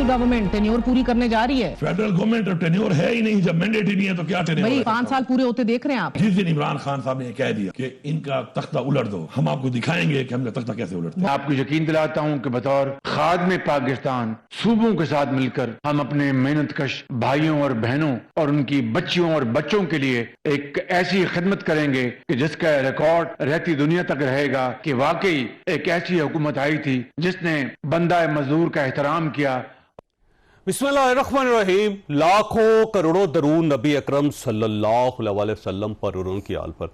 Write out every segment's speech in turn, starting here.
Government tenure पूरी करने जा रही है। फेडरल गवर्नमेंट टेन्योर है ही नहीं, जब मैंडेट ही नहीं है तो क्या टेन्योर? भाई 5 साल पूरे होते देख रहे हैं आप। जिस दिन इमरान खान साहब ने कह दिया कि इनका तख्ता उलट दो, हम आपको दिखाएंगे कि हमने तख्ता कैसे उलटते। मैं आपको यकीन दिलाता हूं कि बतौर खादिम पाकिस्तान सूबों के साथ मिलकर हम अपने मेहनतकश भाइयों और बहनों और उनकी बच्चियों और बच्चों के लिए एक ऐसी खिदमत करेंगे कि जिसका रिकॉर्ड रहती दुनिया तक रहेगा कि वाकई एक ऐसी हुकूमत आई थी जिसने बंदा मजदूर का एहतराम किया। बिस्मिल्लाहिर्रहमानिर्रहीम। लाखों करोड़ों दरूद नबी अकरम सल्लल्लाहु अलैहि वसल्लम पर और उनकी आल पर।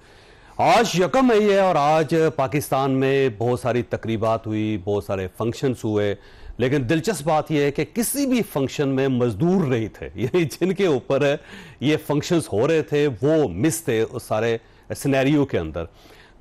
आज 1 मई है और आज पाकिस्तान में बहुत सारी तकरीबात हुई, बहुत सारे फंक्शंस हुए, लेकिन दिलचस्प बात यह है कि किसी भी फंक्शन में मजदूर नहीं थे। यानी जिनके ऊपर ये फंक्शंस हो रहे थे वो मिस थे उस सारे सिनेरियो के अंदर।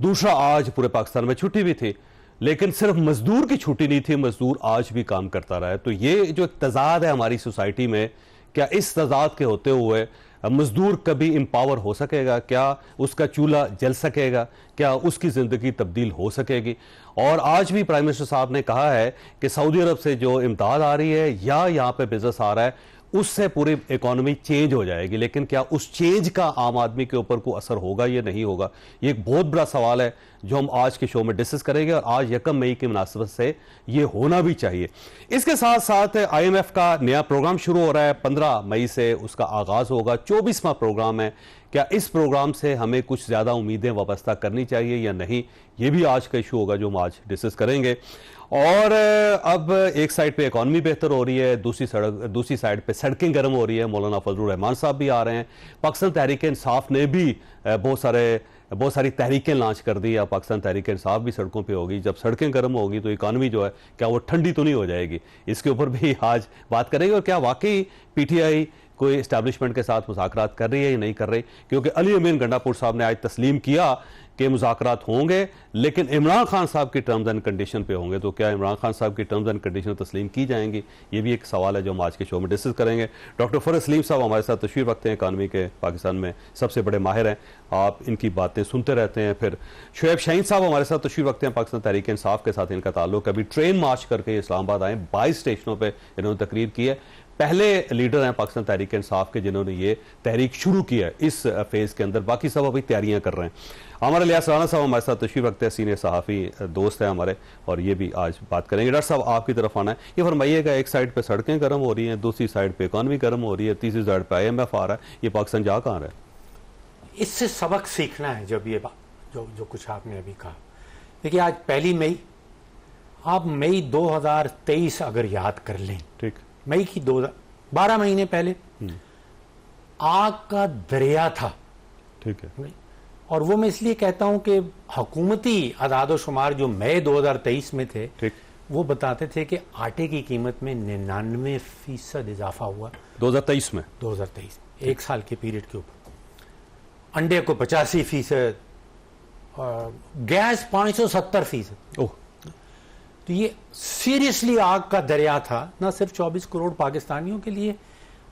दूसरा, आज पूरे पाकिस्तान में छुट्टी भी थी, लेकिन सिर्फ मजदूर की छुट्टी नहीं थी, मजदूर आज भी काम करता रहा है। तो ये जो एक तजाद है हमारी सोसाइटी में, क्या इस तजाद के होते हुए मजदूर कभी एम्पावर हो सकेगा? क्या उसका चूल्हा जल सकेगा? क्या उसकी ज़िंदगी तब्दील हो सकेगी? और आज भी प्राइम मिनिस्टर साहब ने कहा है कि सऊदी अरब से जो इमदाद आ रही है या यहाँ पे बिजनेस आ रहा है उससे पूरी इकोनॉमी चेंज हो जाएगी, लेकिन क्या उस चेंज का आम आदमी के ऊपर कोई असर होगा या नहीं होगा? ये एक बहुत बड़ा सवाल है जो हम आज के शो में डिस्कस करेंगे और आज 1 मई की मुनासिबत से ये होना भी चाहिए। इसके साथ साथ IMF का नया प्रोग्राम शुरू हो रहा है, 15 मई से उसका आगाज होगा, 24वां प्रोग्राम है। क्या इस प्रोग्राम से हमें कुछ ज़्यादा उम्मीदें वाबस्ता करनी चाहिए या नहीं, ये भी आज का इशू होगा जो हम आज डिस्कस करेंगे। और अब एक साइड पे इकॉनमी बेहतर हो रही है, दूसरी साइड पे सड़कें गर्म हो रही है। मौलाना फजलुर रहमान साहब भी आ रहे हैं। पाकिस्तान तहरीक इंसाफ ने भी बहुत सारी तहरीकें लॉन्च कर दी। अब पाकिस्तान तहरीक इंसाफ भी सड़कों पे होगी। जब सड़कें गर्म होगी तो इकॉनमी जो है क्या वो ठंडी तो नहीं हो जाएगी? इसके ऊपर भी आज बात करेंगे। और क्या वाकई PTI कोई इस्टेब्लिशमेंट के साथ मुज़ाकरात कर रही है या नहीं कर रही? क्योंकि अली अमीन गंडापुर साहब ने आज तस्लीम किया कि मुज़ाकरात होंगे, लेकिन इमरान खान साहब की टर्म्स एंड कंडीशन पे होंगे। तो क्या इमरान खान साहब की टर्म्स एंड कंडीशन तस्लीम की जाएंगी? ये भी एक सवाल है जो हम आज के शो में डिस्कस करेंगे। डॉक्टर फरहत सलीम साहब हमारे साथ तशरीफ रखते हैं, इकानमी के पाकिस्तान में सबसे बड़े माहिर हैं, आप इनकी बातें सुनते रहते हैं। फिर शुएब शाहीन साहब हमारे साथ तशरीफ रखते हैं, पाकिस्तान तहरीक इंसाफ के साथ इनका ताल्लुक। अभी ट्रेन मार्च करके इस्लामाबाद आए, 22 स्टेशनों पर इन्होंने तकरीर की है। पहले लीडर हैं पाकिस्तान तहरीक इंसाफ के जिन्होंने ये तहरीक शुरू किया है इस फेज के अंदर। बाकी सब अभी तैयारियां कर रहे हैं। हमारे लिहाज राना साहब हमारे साथ तशरीफ रखते हैं, सीनियर सहाफ़ी दोस्त हैं हमारे, और ये भी आज बात करेंगे। डॉक्टर साहब आपकी तरफ आना है, ये फरमाइएगा, एक साइड पे सड़कें गर्म हो रही हैं, दूसरी साइड पे इकॉनमी गर्म हो रही है, तीसरी साइड पे IMF आ रहा है, ये पाकिस्तान जा कहाँ रहा है? इससे सबक सीखना है। जब ये बात जो कुछ आपने अभी कहा, देखिए आज 1 मई, आप मई 2023 अगर याद कर लें, ठीक, मई की 12 महीने पहले आग का दरिया था, ठीक है। और वो मैं इसलिए कहता हूं कि हुकूमती अदाद-ओ-शुमार जो मई 2023 में थे, ठीक, वो बताते थे कि आटे की कीमत में 99% इजाफा हुआ 2023 में, 2023 एक साल के पीरियड के ऊपर। अंडे को 85%, गैस 570%। तो ये सीरियसली आग का दरिया था, ना सिर्फ 24 करोड़ पाकिस्तानियों के लिए।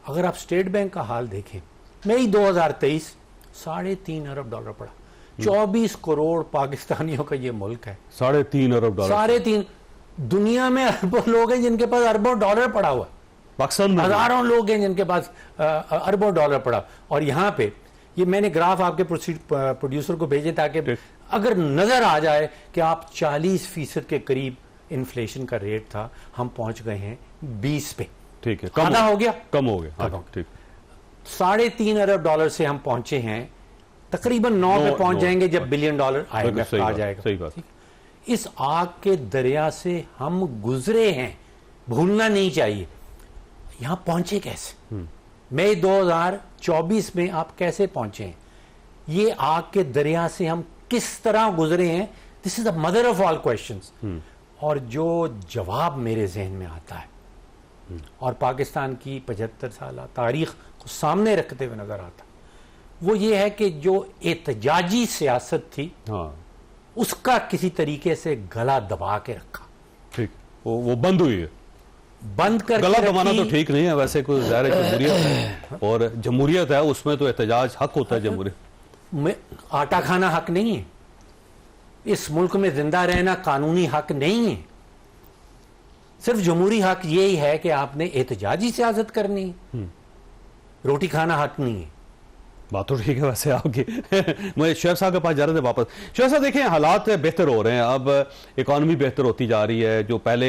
अगर आप स्टेट बैंक का हाल देखें, मई 2023 $3.5 अरब पड़ा। 24 करोड़ पाकिस्तानियों का ये मुल्क है, $3.5 अरब। 3.5 दुनिया में अरबों लोग हैं जिनके पास अरबों डॉलर पड़ा हुआ, पाकिस्तान में हजारों लोग हैं जिनके पास अरबों डॉलर पड़ा। और यहाँ पे ये मैंने ग्राफ आपके प्रोड्यूसर को भेजे ताकि अगर नजर आ जाए कि आप 40% के करीब इन्फ्लेशन का रेट था, हम पहुंच गए हैं 20 पे, ठीक है, आधा हो गया, कम हो गया, ठीक। $3.5 अरब से हम पहुंचे हैं तकरीबन 9 पे पहुंच जाएंगे जब $1 बिलियन IMF आ जाएगा। सही बात। इस आग के दरिया से हम गुजरे हैं, भूलना नहीं चाहिए। यहां पहुंचे कैसे? मई 2024 में आप कैसे पहुंचे हैं? ये आग के दरिया से हम किस तरह गुजरे हैं? This is the mother of all questions. और जो जवाब मेरे जहन में आता है और पाकिस्तान की 75 साल तारीख को सामने रखते हुए नजर आता, वो ये है कि जो एहतजाजी सियासत थी, उसका किसी तरीके से गला दबा के रखा, ठीक, वो बंद हुई है। बंद कर गला दबाना तो ठीक नहीं है वैसे, कोई ज़ाहिर है जमहूरियत है और जमहूरियत है, उसमें तो एहतजाज हक होता है। जमहूरियत में आटा खाना हक नहीं है, इस मुल्क में जिंदा रहना कानूनी हक नहीं है। सिर्फ जमहूरी हक यही है कि आपने एहतजाजी सियासत करनी है, रोटी खाना हक नहीं है। बात तो ठीक है वैसे आपकी। मुझे शेख साहब के पास जा रहे थे वापस। शेख साहब देखें, हालात बेहतर हो रहे हैं, अब इकॉनमी बेहतर होती जा रही है। जो पहले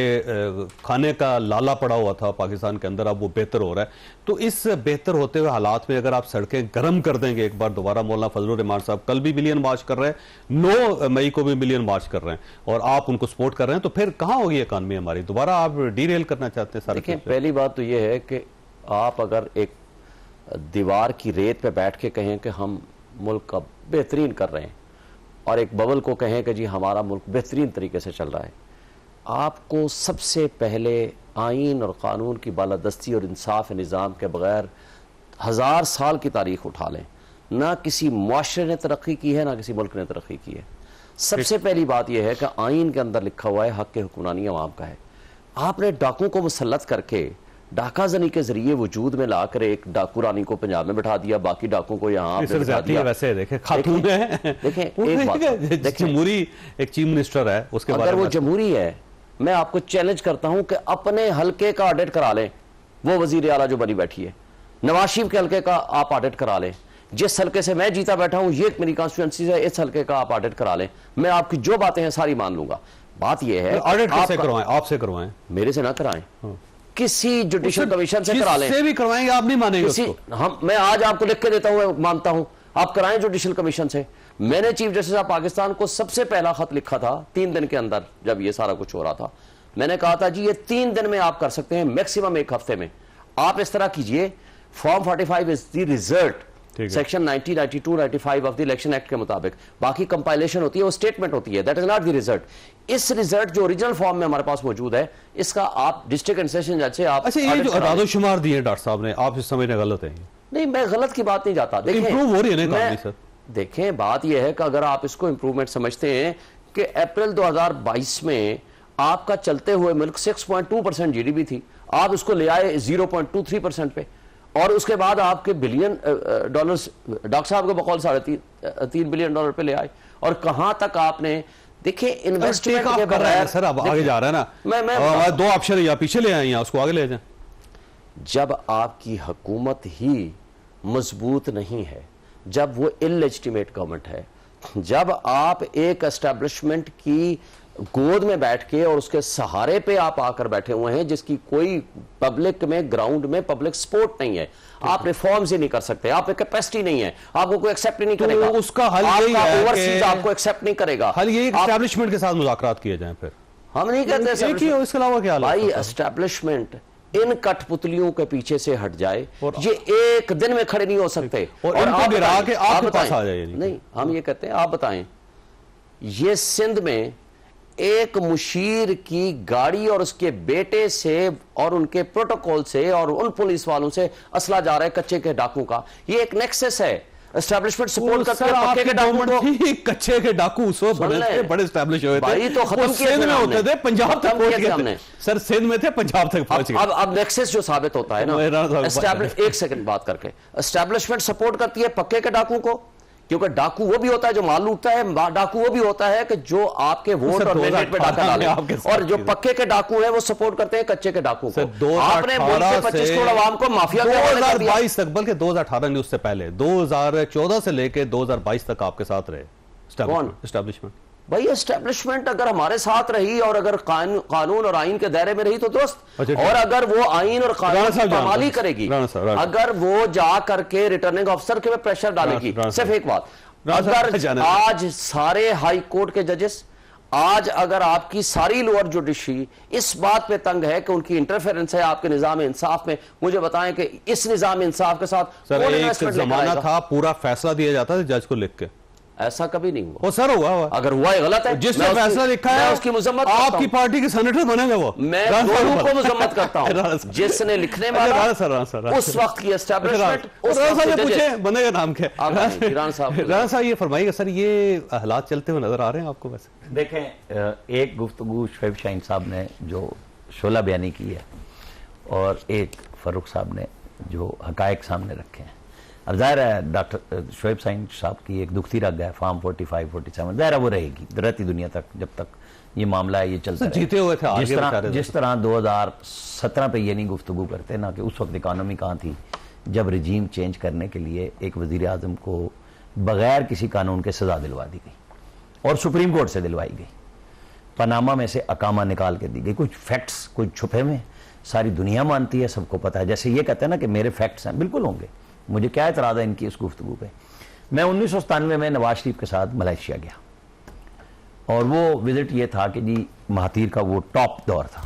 खाने का लाला पड़ा हुआ था पाकिस्तान के अंदर, अब वो बेहतर हो रहा है। तो इस बेहतर होते हुए हालात में अगर आप सड़कें गर्म कर देंगे एक बार दोबारा, मौलाना फजलुर रहमान साहब कल भी मिलियन मार्च कर रहे हैं, 9 मई को भी मिलियन मार्च कर रहे हैं, और आप उनको सपोर्ट कर रहे हैं, तो फिर कहाँ होगी इकॉनमी हमारी? दोबारा आप डीरेल करना चाहते हैं? देखिए, पहली बात तो ये है कि आप अगर एक दीवार की रेत पे बैठ के कहें कि हम मुल्क का बेहतरीन कर रहे हैं, और एक बबल को कहें कि जी हमारा मुल्क बेहतरीन तरीके से चल रहा है, आपको सबसे पहले आइन और कानून की बालादस्ती और इंसाफ निज़ाम के बगैर 1000 साल की तारीख उठा लें, ना किसी मुआशरे ने तरक्की की है, ना किसी मुल्क ने तरक्की की है। सबसे पहली बात यह है कि आइन के अंदर लिखा हुआ है हक के हुक्मरानी अवाम का है। आपने डाकुओं को मुसल्लत करके डाका जनी के जरिए वजूद में लाकर एक डाकू रानी को पंजाब में बैठा दिया, बाकी डाकुओं को यहाँ बिठा दिया। वैसे देखें, खातून है, देखें एक बात, जमहूरी एक चीफ मिनिस्टर है, उसके अगर वो जमहूरी है, मैं आपको चैलेंज करता हूं कि अपने हल्के का ऑडिट करा लें। वो वजीर आला जो बनी बैठी है, नवाज शरीफ के हल्के का आप ऑडिट करा लें। जिस हल्के से मैं जीता बैठा हूं, ये मेरी कॉन्स्टिट्यूएंसी है, इस हल्के का आप ऑडिट करा लें, मैं आपकी जो बातें हैं सारी मान लूंगा। बात यह है, ऑडिट कैसे करवाएं? आपसे करवाएं, मेरे से ना कराएं, किसी जुडिशियल कमीशन से करा लें। से भी करवाएंगे, आप नहीं मानेंगे उसको। मैं आज आपको लिख के देता हूं, मानता हूं, आप कराएं जुडिशियल कमीशन से। मैंने चीफ जस्टिस ऑफ पाकिस्तान को सबसे पहला खत लिखा था 3 दिन के अंदर, जब ये सारा कुछ हो रहा था। मैंने कहा था जी ये 3 दिन में आप कर सकते हैं, मैक्सिमम 1 हफ्ते में। आप इस तरह कीजिए, form 45 is the result, section 90, 92, 95 of the election act के मुताबिक। बाकी कंपाइलेशन होती है, वो स्टेटमेंट होती है, that is not the result. इस रिजल्ट जो ओरिजिनल फॉर्म में हमारे पास मौजूद है, इसका आप डिस्ट्रिक्ट एंड सेशन जज से आप। अच्छा, ये जो अदादोशुमार दिए डॉक्टर साहब ने, आप इस समझने गलत है? नहीं, मैं गलत की बात नहीं चाहता। इंप्रूव हो रही है ना सर? देखें, बात यह है कि अगर आप इसको इंप्रूवमेंट समझते हैं कि अप्रैल 2022 में आपका चलते हुए मुल्क 6.2% जीडीपी थी, आप उसको ले आए 0.23% पे, और उसके बाद आपके बिलियन डॉलर्स डॉक्टर साहब के बकौल $3.5 बिलियन पे ले आए। और कहां तक आपने देखिए इन्वेस्टमेंट के बगैर। सर अब आगे जा रहा है ना, मैं 2 ऑप्शन या पीछे ले आए, उसको आगे ले जाए। जब आपकी हुकूमत ही मजबूत नहीं है, जब वो इलेजिटिमेट गवर्नमेंट है, जब आप एक एस्टेब्लिशमेंट की गोद में बैठ के और उसके सहारे पे आप आकर बैठे हुए हैं, जिसकी कोई पब्लिक में ग्राउंड में पब्लिक सपोर्ट नहीं है, आप रिफॉर्म्स ही नहीं कर सकते, आप एक कैपेसिटी नहीं है, आपको कोई एक्सेप्ट ही नहीं करेगा। तो उसका हल यही है ओवरसीज आपको एक्सेप्ट नहीं करेगा। हल यही एस्टेब्लिशमेंट के साथ मुज़ाकरात किए जाएं। फिर हम नहीं कहते इसके अलावा क्या भाई, एस्टेब्लिशमेंट इन कठपुतलियों के पीछे से हट जाए, ये एक दिन में खड़े नहीं हो सकते। और इनको गिरा के आपके पास आ जाए। नहीं, हम ये कहते हैं, आप बताएं, ये सिंध में एक मुशीर की गाड़ी और उसके बेटे से और उनके प्रोटोकॉल से और उन पुलिस वालों से असला जा रहा है कच्चे के डाकू का, ये एक नेक्सस है। एस्टैब्लिशमेंट सपोर्ट करते हैं पक्के के डाकू को। कच्चे के डाकू उस वक्त बड़े एस्टैब्लिश हुए थे, भाई तो खत्म किए सिंध में होते थे, पंजाब तक पहुंच गए हमने। सर सिंध में थे, पंजाब तक पहुंच गए। अब नेक्सस जो साबित होता है ना, एक सेकंड बात करके, एस्टैब्लिशमेंट सपोर्ट करती है पक्के के डाकू को, क्योंकि डाकू वो भी होता है जो माल लूटता है, डाकू वो भी होता है कि जो आपके वोट और मैंडेट पे डाका डाले, और जो पक्के के डाकू है वो सपोर्ट करते हैं कच्चे के डाकू को। आपने बोल के 25 करोड़ आवाम को माफिया 2022 तक, बल्कि 2018 नहीं, उससे पहले 2014 से लेके 2022 तक आपके साथ रहे एस्टैब्लिशमेंट। भाई एस्टेब्लिशमेंट अगर हमारे साथ रही और अगर कानून और आइन के दायरे में रही तो दोस्त, और अगर वो आइन और कानून की पामाली करेगी, अगर वो जा करके रिटर्निंग अफसर के प्रेशर डालेगी। सिर्फ एक बात, अगर आज सारे हाई कोर्ट के जजेस, आज अगर आपकी सारी लोअर जुडिशरी इस बात पे तंग है कि उनकी इंटरफेरेंस है आपके निजाम इंसाफ में, मुझे बताएं कि इस निजाम इंसाफ के साथ सर एक जमाना था पूरा फैसला दिया जाता था जज को लिख के, ऐसा कभी नहीं हुआ। वो सर हुआ अगर हुआ है गलत है, जिसने फैसला लिखा है उसकी मजम्मत, आपकी पार्टी के सेनेटर बनेंगे वो, मैं दोनों को मजम्मत करता हूं, जिसने लिखने वाला उस वक्त की एस्टैब्लिशमेंट पूछे बनेगा नाम क्या। राणा साहब ये फरमाइएगा सर, ये हालात चलते हुए नजर आ रहे हैं आपको? वैसे देखें, एक गुफ्तगू शोएब शाहीन साहब ने जो शोला बयानी की है और एक फरूख साहब ने जो हकायक सामने रखे हैं, अब जाहिर है डॉक्टर शोएब साइन साहब की एक दुखती रग है फार्म 45, 47, जाहिर है वो रहेगी रहती दुनिया तक जब तक ये मामला है ये चलता रहेगा। जीते हुए थे जिस तरह 2017 पे ये नहीं गुफ्तगू करते ना कि उस वक्त इकानमी कहाँ थी जब रजीम चेंज करने के लिए एक वजीर आजम को बगैर किसी कानून के सजा दिलवा दी गई और सुप्रीम कोर्ट से दिलवाई गई। पनामा में से अकामा निकाल के दी गई, कुछ फैक्ट्स कुछ छुपे हुए सारी दुनिया मानती है, सबको पता है। जैसे ये कहते हैं ना कि मेरे फैक्ट्स हैं, बिल्कुल होंगे, मुझे क्या एतराज़ है इनकी इस गुफ्तगू पे। मैं 1997 में नवाज शरीफ के साथ मलेशिया गया और वो विजिट ये था कि जी महातीर का वो टॉप दौर था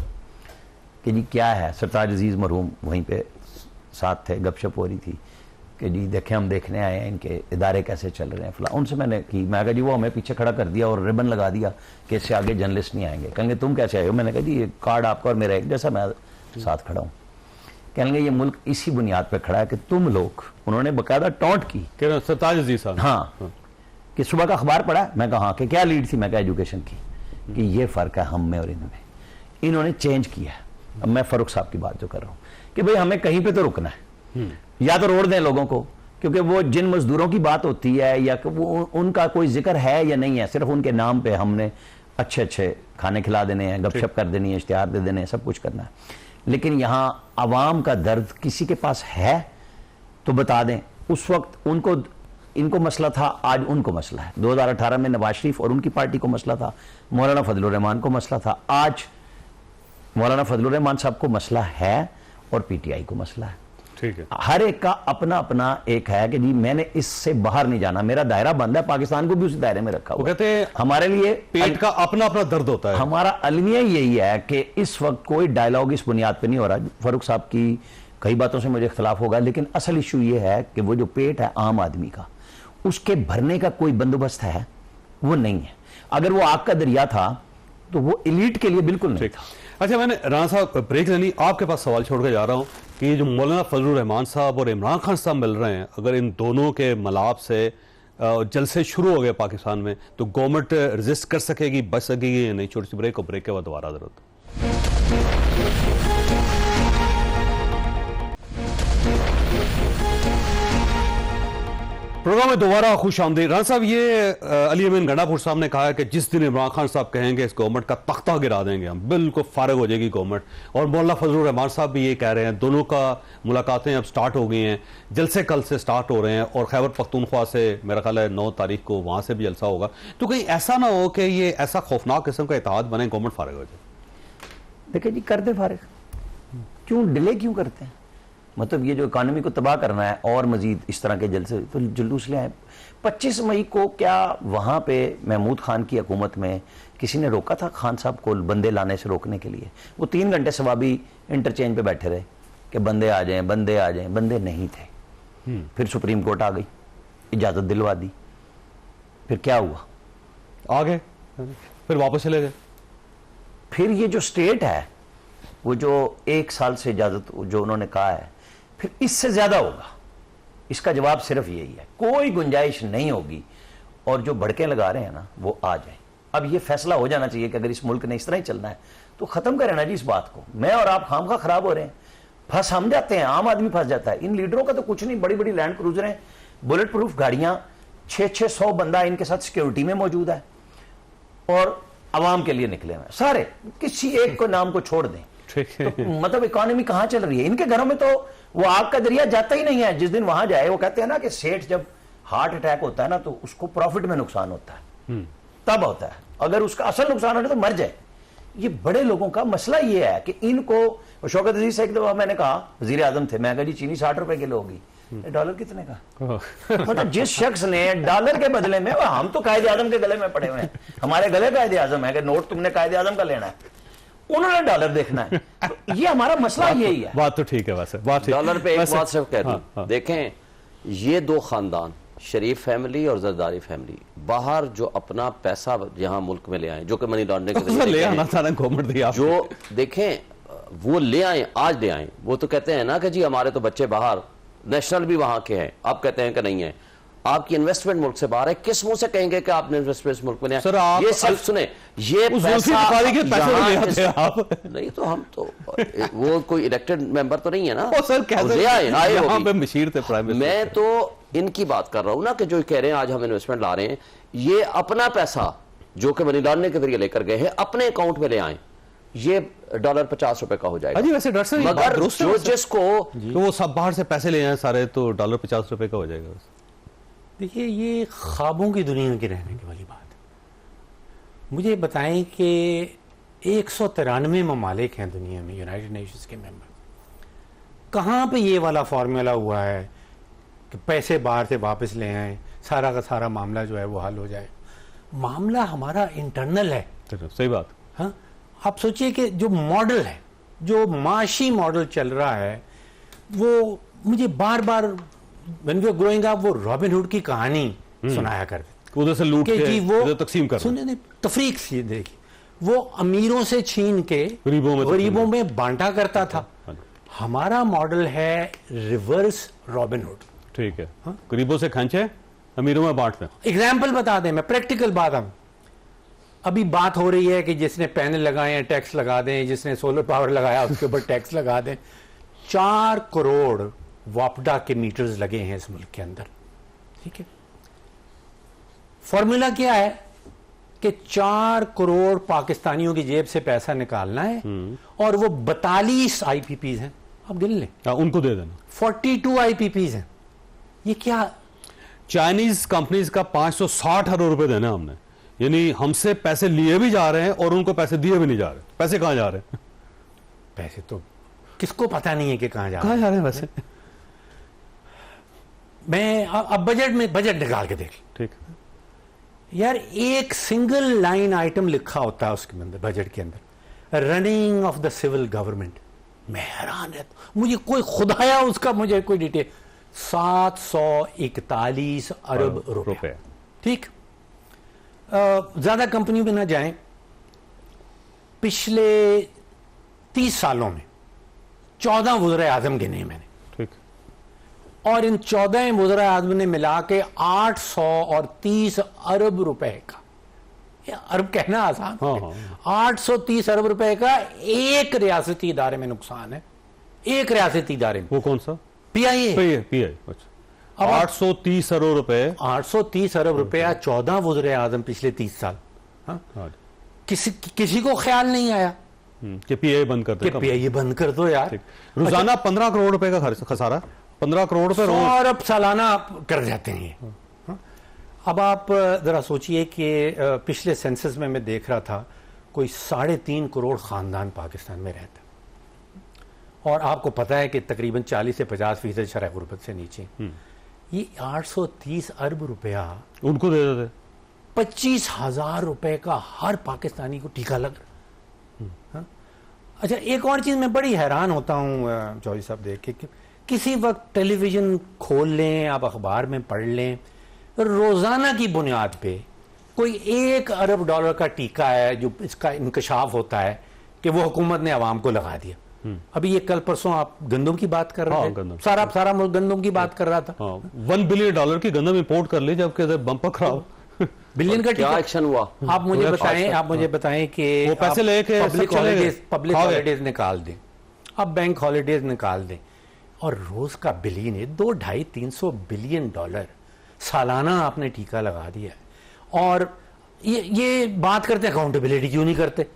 कि जी क्या है, सरताज अजीज़ मरहूम वहीं पे साथ थे, गपशप हो रही थी कि जी देखें हम देखने आए हैं इनके इदारे कैसे चल रहे हैं फला। उनसे मैंने की, मैं कहा जी वो हमें पीछे खड़ा कर दिया और रिबन लगा दिया कि इससे आगे जर्नलिस्ट नहीं आएंगे। कहेंगे तुम कैसे आए हो? मैंने कहा जी ये कार्ड आपका और मेरा एक जैसा, मैं साथ खड़ा हूँ। कहेंगे ये मुल्क इसी बुनियाद पर खड़ा है कि तुम लोग, उन्होंने बाकायदा टॉन्ट की सरताज अजीज साहब, हाँ, कि सुबह का अखबार पढ़ा? मैं कहा हाँ, कि क्या लीड थी? मैं कहा एजुकेशन की, कि ये फर्क है हम में और इनमें। इन्होंने चेंज किया है। अब मैं फारूक साहब की बात जो कर रहा हूँ कि भाई हमें कहीं पे तो रुकना है, या तो रोड दें लोगों को, क्योंकि वो जिन मजदूरों की बात होती है या वो उनका कोई जिक्र है या नहीं है, सिर्फ उनके नाम पे हमने अच्छे अच्छे खाने खिला देने हैं, गपशप कर देनी है, इश्तिहार दे देने हैं, सब कुछ करना है। लेकिन यहाँ आवाम का दर्द किसी के पास है तो बता दें। उस वक्त उनको इनको मसला था, आज उनको मसला है। 2018 में नवाज शरीफ और उनकी पार्टी को मसला था, मौलाना फजलुर रहमान को मसला था, आज मौलाना फजलुर रहमान साहब को मसला है और पीटीआई को मसला है। ठीक है, हर एक का अपना अपना एक है कि जी मैंने इससे बाहर नहीं जाना, मेरा दायरा बंद है, पाकिस्तान को भी उसी दायरे में रखा हुआ। वो कहते हैं हमारे लिए पेट का अपना अपना दर्द होता है। हमारा अलमिया यही है कि इस वक्त कोई डायलॉग इस बुनियाद पे नहीं हो रहा। फारूक साहब की कई बातों से मुझे इख्तलाफ होगा, लेकिन असल इशू ये है कि वो जो पेट है आम आदमी का, उसके भरने का कोई बंदोबस्त है वो नहीं है। अगर वो आग का दरिया था तो वो एलीट के लिए बिल्कुल नहीं था। अच्छा, मैंने राणा साहब ब्रेक लेनी, आपके पास सवाल छोड़ के जा रहा हूँ कि जो मौलाना फजलुर रहमान साहब और इमरान खान साहब मिल रहे हैं, अगर इन दोनों के मलाप से जलसे शुरू हो गए पाकिस्तान में, तो गवर्नमेंट रेजिस्ट कर सकेगी, बच सकेगी या नहीं? छोटी सी ब्रेक, और ब्रेक के बाद दोबारा जरूरत। प्रोग्राम में दोबारा खुश आमदीद। राणा साहब, ये अली अमीन गंडापुर साहब ने कहा है कि जिस दिन इमरान खान साहब कहेंगे इस गवर्नमेंट का तख्ता गिरा देंगे हम, बिल्कुल फारिग हो जाएगी गवर्नमेंट। और मौलाना फजलुर रहमान साहब भी ये कह रहे हैं। दोनों का मुलाकातें अब स्टार्ट हो गई हैं, जलसे कल से स्टार्ट हो रहे हैं और खैबर पख्तूनख्वा से मेरा ख्याल है 9 तारीख को वहां से भी जलसा होगा। तो कहीं ऐसा ना हो कि ये ऐसा खौफनाक किस्म का इत्तेहाद बने, गवर्नमेंट फारिग हो जाए? देखिए जी, कर दे फारिग, क्यों डिले क्यों करते हैं? मतलब ये जो इकॉनमी को तबाह करना है और मजीद इस तरह के जलसे, तो जुलूस ले आए। 25 मई को क्या वहां पे महमूद खान की हुकूमत में किसी ने रोका था खान साहब को बंदे लाने से रोकने के लिए? वो 3 घंटे सवाबी इंटरचेंज पे बैठे रहे कि बंदे आ जाएं, बंदे आ जाएं, बंदे नहीं थे। फिर सुप्रीम कोर्ट आ गई, इजाजत दिलवा दी, फिर क्या हुआ? आ गए, फिर वापस चले गए। फिर ये जो स्टेट है, वो जो 1 साल से इजाजत जो उन्होंने कहा है, फिर इससे ज्यादा होगा। इसका जवाब सिर्फ यही है, कोई गुंजाइश नहीं होगी। और जो भड़के लगा रहे हैं ना, वो आ जाए। अब ये फैसला हो जाना चाहिए कि अगर इस मुल्क ने इस तरह ही चलना है तो खत्म करें ना जी इस बात को। मैं और आप खामखा खराब हो रहे हैं, फंस हम जाते हैं, आम आदमी फंस जाता है। इन लीडरों का तो कुछ नहीं, बड़ी बड़ी लैंड क्रूजरें, बुलेट प्रूफ गाड़ियां, 600 बंदा इनके साथ सिक्योरिटी में मौजूद है और आवाम के लिए निकले हुए सारे, किसी एक को नाम को छोड़ दें। तो मतलब इकोनॉमी कहां चल रही है? इनके घरों में तो वो आग का दरिया जाता ही नहीं है। जिस दिन वहां जाए, वो कहते हैं ना कि सेठ जब हार्ट अटैक होता है ना तो उसको प्रॉफिट में नुकसान होता है, तब होता है। अगर उसका असल नुकसान होता तो मर जाए। ये बड़े लोगों का मसला ये है कि इनको, शौकत अजीज से एक दफा मैंने कहा, वजीर आजम थे, मैं कहा जी चीनी 60 रुपए किलो होगी, डॉलर कितने का? मतलब जिस शख्स ने डॉलर के बदले में, हम तो कायदे आजम के गले में पड़े हुए हैं, हमारे गले कायदे आजम है कि नोट तुमने कायदे आजम का लेना है, उन्होंने डॉलर देखना है। तो ये हमारा मसला यही है। बात तो ठीक है, वैसे बात डॉलर पे एक बात सिर्फ कहती हूं, देखें ये 2 खानदान, शरीफ फैमिली और जरदारी फैमिली, बाहर जो अपना पैसा यहाँ मुल्क में ले आए, जो कि मनी लॉन्ड्रिंग के ले आना था ना गवर्नमेंट दिया, जो देखें वो ले आए, आज ले आए। वो तो कहते हैं ना कि जी हमारे तो बच्चे बाहर, नेशनल भी वहां के हैं, आप कहते हैं कि नहीं है। आपकी इन्वेस्टमेंट मुल्क से बाहर है, किस मुंह से कहेंगे कि आपने इन्वेस्टमेंट मुल्क में सर, आप ये सिर्फ सुने, ये उस पैसा के पैसे यहाँ ले आते हैं आप। नहीं तो हम तो वो कोई इलेक्टेड मेंबर तो नहीं है ना। ओ सर, कैसे आए यहाँ पे मशीर थे प्राइम मिनिस्टर। मैं तो इनकी बात कर रहा हूं ना कि जो कह रहे हैं आज हम इन्वेस्टमेंट ला रहे हैं, ये अपना पैसा जो कि मनी लॉन्ड्रिंग के जरिए लेकर गए हैं अपने अकाउंट में ले आए, ये $50 का हो जाएगा। जी वैसे डॉक्टर साहब मगर जो जिसको तो वो सब बाहर से पैसे ले आए सारे, तो $50 का हो जाएगा। देखिए, ये ख्वाबों की दुनिया की रहने की वाली बात है। मुझे बताएं कि 193 ममालिक हैं दुनिया में यूनाइटेड नेशंस के मेंबर, कहाँ पे ये वाला फॉर्मूला हुआ है कि पैसे बाहर से वापस ले आए, सारा का सारा मामला जो है वो हल हो जाए। मामला हमारा इंटरनल है। सही बात। हाँ, आप सोचिए कि जो मॉडल है, जो माशी मॉडल चल रहा है, वो मुझे बार बार when we were growing up वो रॉबिन हुड की कहानी सुनाया करते, उधर से लूट के जी वो इधर तकसीम कर, सुनिए तफरीक सी देखिए, वो अमीरों से छीन के गरीबों में बांटा करता था। हमारा मॉडल है रिवर्स रॉबिन हुड। ठीक है, गरीबों से खंचे, अमीरों में बांटते। एग्जाम्पल बता दें, मैं प्रैक्टिकल बात, हम अभी बात हो रही है कि जिसने पैनल लगाए हैं टैक्स लगा दें, जिसने सोलर पावर लगाया उसके ऊपर टैक्स लगा दें। 4 करोड़ वापडा के मीटर्स लगे हैं इस मुल्क के अंदर, ठीक है। फॉर्मूला क्या है कि 4 करोड़ पाकिस्तानियों की जेब से पैसा निकालना है और वो 42 आईपीपीज हैं, आप गिन लें, उनको दे देना। 42 आईपीपीज हैं। ये क्या, चाइनीज कंपनीज का 560 अरब रुपए देना हमने, यानी हमसे पैसे लिए भी जा रहे हैं और उनको पैसे दिए भी नहीं जा रहे। पैसे कहां जा रहे हैं? पैसे तो किसको पता नहीं है कि कहां जा रहे हैं वैसे। मैं अब बजट निकाल के देख, ठीक यार, एक सिंगल लाइन आइटम लिखा होता है उसके अंदर, बजट के अंदर, running of the civil government. मैं हैरान रहता, मुझे कोई खुदाया उसका मुझे कोई डिटेल। 741 अरब रुपए, ठीक। ज्यादा कंपनी में ना जाएं, पिछले 30 सालों में 14 वज़ीर आज़म गिने मैंने, ठीक, और इन 14 वज़ीर आज़म ने मिला के 830 अरब रुपए का, अरब कहना आसान है, 830 अरब रुपए का एक रियासती इदारे में नुकसान है, एक रियासती इदारे में। वो कौन सा? पीआईए। अच्छा, 830 अरब रुपए, 830 अरब रुपया 14 वज़ीर आज़म पिछले 30 साल। हाँ? किसी को ख्याल नहीं आया कि पीआईए बंद कर दो, पीआईए बंद कर दो यार। रोजाना 15 करोड़ रुपए का खसारा, 15 करोड़ रुपए और अब सालाना कर जाते हैं। अब आप जरा सोचिए कि पिछले सेंसस में मैं देख रहा था, कोई 3.5 करोड़ खानदान पाकिस्तान में रहता है, और आपको पता है कि तकरीबन 40 से 50% शरह गुर्बत से नीचे। ये 830 अरब रुपया उनको दे देते, 25,000 रुपए का हर पाकिस्तानी को टीका लग रहा। अच्छा, एक और चीज मैं बड़ी हैरान होता हूँ चौधरी साहब देख के, किसी वक्त टेलीविजन खोल लें, आप अखबार में पढ़ लें, रोजाना की बुनियाद पे कोई $1 अरब का टीका है जो इसका इंकशाफ होता है कि वो हुकूमत ने अवाम को लगा दिया। अभी ये कल परसों आप गंदम की बात कर रहे थे, सारा मुल्क गंदम की बात कर रहा था। $1 बिलियन की गंदम इंपोर्ट कर ली, जबकि बम्पर खराब। बिलियन का क्या एक्शन हुआ? आप मुझे बताएं कि वो पैसे लेके पब्लिक हॉलीडेज निकाल दें, अब बैंक हॉलीडेज निकाल दें, और रोज का बिलियन है, 200-300 बिलियन डॉलर सालाना आपने टीका लगा दिया है। और ये बात करते अकाउंटेबिलिटी क्यों नहीं करते?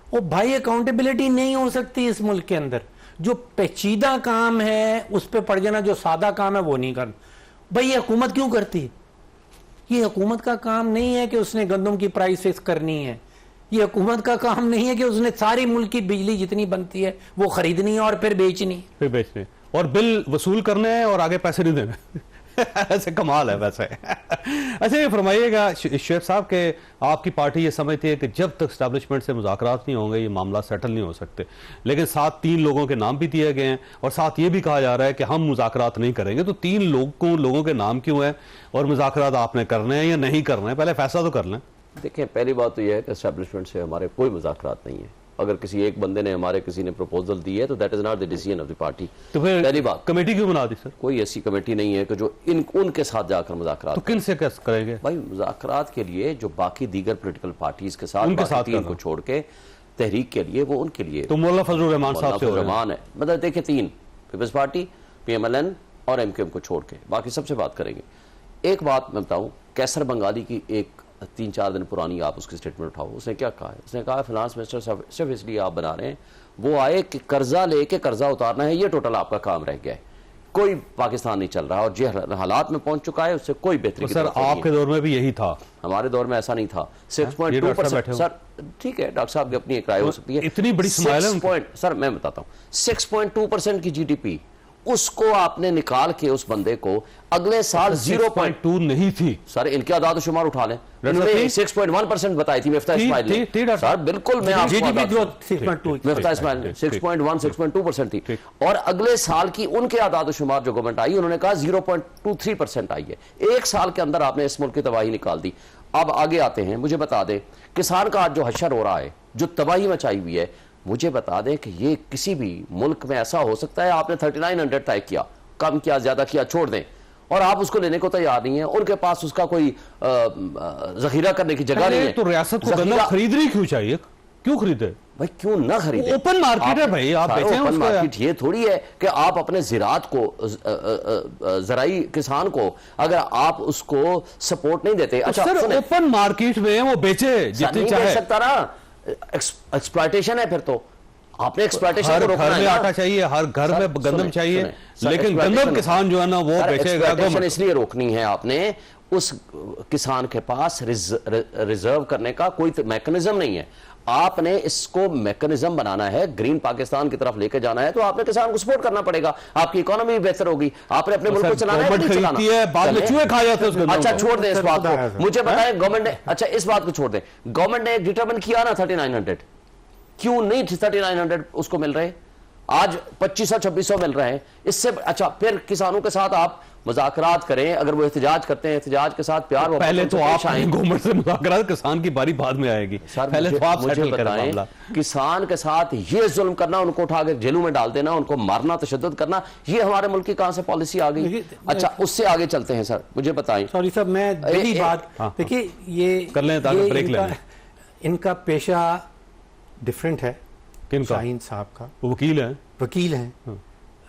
ओ भाई, अकाउंटेबिलिटी नहीं हो सकती इस मुल्क के अंदर। जो पेचीदा काम है उस पर पड़ जाना, जो सादा काम है वो नहीं करना। भाई, ये हुकूमत क्यों करती है? ये हुकूमत का काम नहीं है कि उसने गंदम की प्राइस फिक्स करनी है, ये हुकूमत का काम नहीं है कि उसने सारी मुल्क की बिजली जितनी बनती है वो खरीदनी है और फिर बेचनी और बिल वसूल करने हैं और आगे पैसे नहीं देने। ऐसे कमाल है वैसे। अच्छा, ये फरमाइएगा शेख साहब के आपकी पार्टी ये समझती है कि जब तक स्टैब्लिशमेंट से मुज़ाकरात नहीं होंगे ये मामला सेटल नहीं हो सकते, लेकिन साथ 3 लोगों के नाम भी दिए गए हैं और साथ ये भी कहा जा रहा है कि हम मुज़ाकरात नहीं करेंगे। तो 3 लोगों के नाम क्यों है और मुज़ाकरात आपने करने हैं या नहीं करने हैं? पहले फैसला तो कर लें। देखिए, पहली बात तो यह है कि एस्टैब्लिशमेंट से हमारे कोई मुज़ाकरात नहीं है, अगर किसी एक बंदे ने हमारे किसी ने प्रपोजल दी है तो that is not the decision of the party. तो फिर पहली बात, कमेटी क्यों बना दी सर? कोई ऐसी कमेटी नहीं है कि जो उनके साथ जाकर मुज़ाकरात तो किन से कैसे करेंगे भाई? मुज़ाकरात के लिए जो बाकी दीगर पोलिटिकल पार्टीज के साथ, उनके साथ टीम को छोड़ के तहरीक के लिए, वो उनके लिए। तो मौलाना फजलुर रहमान साहब से हो रहा है, मतलब देखिए 3 पीपल्स पार्टी, PMLN और MQM को छोड़ के बाकी सबसे बात करेंगे। एक बात मैं बताऊं, कैसर बंगाली की एक 3-4 दिन पुरानी आप उसकी स्टेटमेंट उठाओ, उसने क्या कहा है? उसने कहा फाइनेंस मिनिस्टर सिर्फ इसलिए आप बना रहे हैं, वो आए कि कर्जा लेके कर्जा उतारना है, ये टोटल आपका काम रह गया है, कोई पाकिस्तान नहीं चल रहा और जो हालात में पहुंच चुका है उससे कोई बेहतरी। सर आपके दौर में भी यही था? हमारे दौर में ऐसा नहीं था। 6.2%। सर ठीक है, डॉक्टर साहब की अपनी एक राय हो सकती है। इतनी बड़ी स्माइल है। सर मैं बताता हूँ, 6.2% की GDP, उसको आपने निकाल के उस बंदे को अगले साल 0.2 नहीं थी। सर इनके आदाद शुमार उठा लें, इन्होंने 6.1% बताई थी मिफ्ता इस्माइल ने। सर बिल्कुल, मैं आपको 6.1 6.2% थी, और अगले साल की उनके आदाद शुमार जो गवर्नमेंट आई, उन्होंने कहा 0.23% आई है। एक साल के अंदर आपने इस मुल्क की तबाही निकाल दी। अब आगे आते हैं, मुझे बता दें किसान का आज जो हशर हो रहा है, जो तबाही मचाई हुई है, मुझे बता दें कि ये किसी भी मुल्क में ऐसा हो सकता है? आपने 3900 तय किया, कम किया, ज्यादा किया, छोड़ दें, और आप उसको लेने को तैयार नहीं है। उनके पास उसका कोई जखीरा करने की जगह नहीं है। तो रियासत को गन्ना खरीदनी क्यों चाहिए? क्यों खरीदे भाई? क्यों ना खरीदे? ओपन मार्केट है भाई, आप बेचें ओपन उसको। मार्केट ये थोड़ी है कि आप अपने ज़राअत को, ज़राई किसान को, अगर आप उसको सपोर्ट नहीं देते। अच्छा सर, ओपन मार्केट में वो बेचे जितनी चाहे, सकता ना, एक्सप्लॉयटेशन है। फिर तो आपने एक्सप्लॉयटेशन को रोकना है। हर घर में आटा चाहिए, हर घर में गंदम चाहिए, लेकिन गंदम किसान जो है ना वो बेचेगा। इसलिए रोकनी है आपने, उस किसान के पास रिजर्व करने का कोई मैकेनिज्म नहीं है। आपने इसको मैकेनिज्म बनाना है, ग्रीन पाकिस्तान की तरफ लेकर जाना है, तो आपने किसान को सपोर्ट करना पड़ेगा, आपकी इकोनॉमी भी बेहतर होगी। आपने अपने मुल्क को चलाना है, नहीं चलाना? बाद में चूहे खा जाते हैं। अच्छा छोड़ दें इस बात को, मुझे बताएं गवर्नमेंट ने, अच्छा इस बात को छोड़ दें, गवर्नमेंट ने डिटरमिन किया ना 3900, क्यों नहीं 3900 उसको मिल रहे? आज 2500-2600 मिल रहे हैं। इससे अच्छा फिर किसानों के साथ आप मुज़ाकरात करें, अगर वो एहतजाज करते हैं, एहतजाज के साथ प्यार। पहले तो आप गवर्नमेंट से मुज़ाकरात, किसान की बारी बाद में आएगी। पहले तो आप मुझे बताएं, किसान के साथ ये जुल्म करना, उनको उठा के जेलों में डाल देना, उनको मारना, तशद्दुद करना, ये हमारे मुल्क की कहां से पॉलिसी आ गई? अच्छा उससे आगे चलते हैं सर, मुझे बताएं। सॉरी साहब, मैं बात देखिए, ये कर लें ताकि ब्रेक लें। इनका पेशा डिफरेंट है। शाहीन साहब का वकील हैं।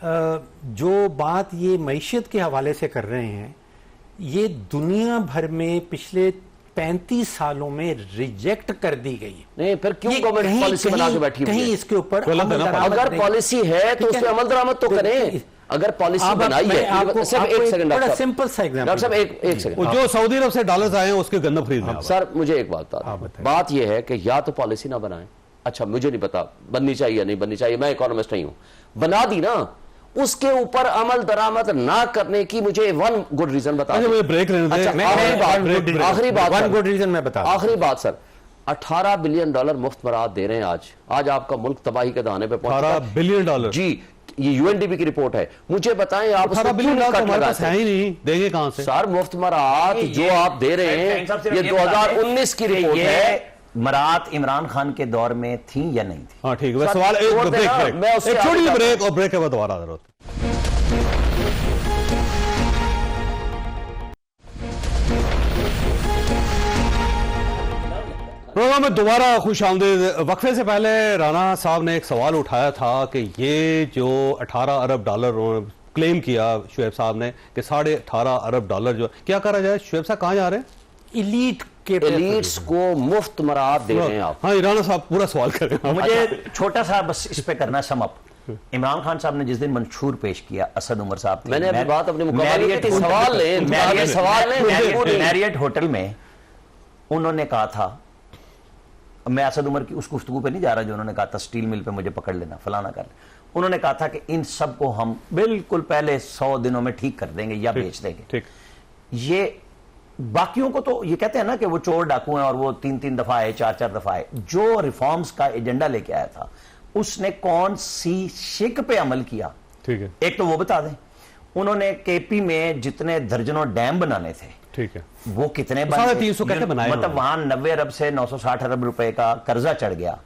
जो बात ये मईशत के हवाले से कर रहे हैं, ये दुनिया भर में पिछले 35 सालों में रिजेक्ट कर दी गई है। नहीं, फिर क्यों गवर्नमेंट पॉलिसी बना के बैठी हुई है? कहीं इसके ऊपर अगर पॉलिसी है तो उस पर अमल दरामद तो करें। अगर पॉलिसी बनाई है, सिर्फ एक सेकंड बड़ा सिंपल सा एग्जांपल, डॉक्टर साहब एक सेकंड, जो सऊदी अरब से डॉलर्स आए हैं उसके गन्ना खरीदना। सर मुझे एक बात यह है कि या तो पॉलिसी ना बनाएं, अच्छा मुझे नहीं पता बननी चाहिए नहीं बननी चाहिए, मैं इकोनॉमिस्ट नहीं हूं, बना दी ना, उसके ऊपर अमल दरामद ना करने की मुझे वन गुड रीजन बता। मुझे ब्रेक लेने दें। आखिरी बात, वन गुड रीजन मैं बता। आखिरी बात सर, $18 बिलियन मुफ्त मराद दे रहे हैं आज आपका मुल्क तबाही के दाने पे पहुंचा। $18 बिलियन जी, ये UNDP की रिपोर्ट है। मुझे बताएं आप $18 बिलियन हमारे पास है ही नहीं, देंगे कहां से? सर मुफ्त मराद जो आप दे रहे हैं, ये 2019 की रिपोर्ट है। मरात इमरान खान के दौर में थी या नहीं थी? हाँ ठीक है, सवाल एक छोटी सी ब्रेक, और ब्रेक के बाद दोबारा जरूरत। प्रोग्राम में दोबारा खुश आमदीद। वक्फे से पहले राना साहब ने एक सवाल उठाया था कि ये जो $18 अरब क्लेम किया शुएब साहब ने कि $18.5 अरब जो, क्या करा जाए? शुएब साहब कहाँ जा रहे हैं? एलीट्स को मुफ्त मराद दे रहे हैं आप। हाँ, राना साहब पूरा सवाल करें। मुझे छोटा सा बस इस पे करना सम अप। इमरान खान साहब ने जिस दिन मंशूर पेश किया, असद उमर साहब ने, मैंने बात अपनी मैरियट होटल में उन्होंने कहा था, मैं असद उमर की उस गुफ्तगू पे नहीं जा रहा जो उन्होंने कहा था स्टील मिल पे मुझे पकड़ लेना, फलाना कर, उन्होंने कहा था कि इन सब को हम बिल्कुल पहले 100 दिनों में ठीक कर देंगे या बेच देंगे। ये बाकियों को तो ये कहते हैं ना कि वो चोर डाकू हैं और वो 3-3 दफा आए, 4-4 दफा आए। जो रिफॉर्म्स का एजेंडा लेके आया था, उसने कौन सी शिक पे अमल किया? ठीक है, एक तो वो बता दें। उन्होंने KP में जितने दर्जनों डैम बनाने थे, ठीक है, वो कितने बने? 350 कैसे बनाए? मतलब वहां 90 अरब से 960 अरब रुपए का कर्जा चढ़ गया।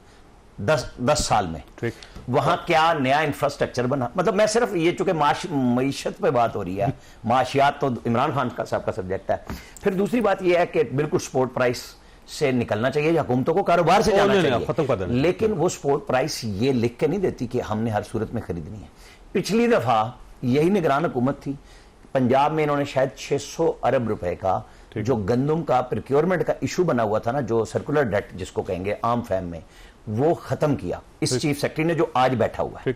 10 साल में। ठीक। वहां क्या नया इंफ्रास्ट्रक्चर बना, मतलब मैं सिर्फ ये, चूंकि मईशत पे बात हो रही है, माशियात तो इमरान खान का साहब का सब्जेक्ट है। फिर दूसरी बात ये है कि बिल्कुल सपोर्ट प्राइस से निकलना चाहिए, हुकूमतों को कारोबार से जाना चाहिए, खत्म कर देना। लेकिन वो सपोर्ट प्राइस ये लिख के नहीं देती कि हमने हर सूरत में खरीदनी है। पिछली दफा यही निगरान हुकूमत थी, पंजाब में इन्होंने शायद 600 अरब रुपए का जो गंदम का प्रोक्योरमेंट का इशू बना हुआ था ना, जो सर्कुलर डेट जिसको कहेंगे आम फैम में, वो खत्म किया इस चीफ सेक्रेटरी ने जो आज बैठा हुआ है।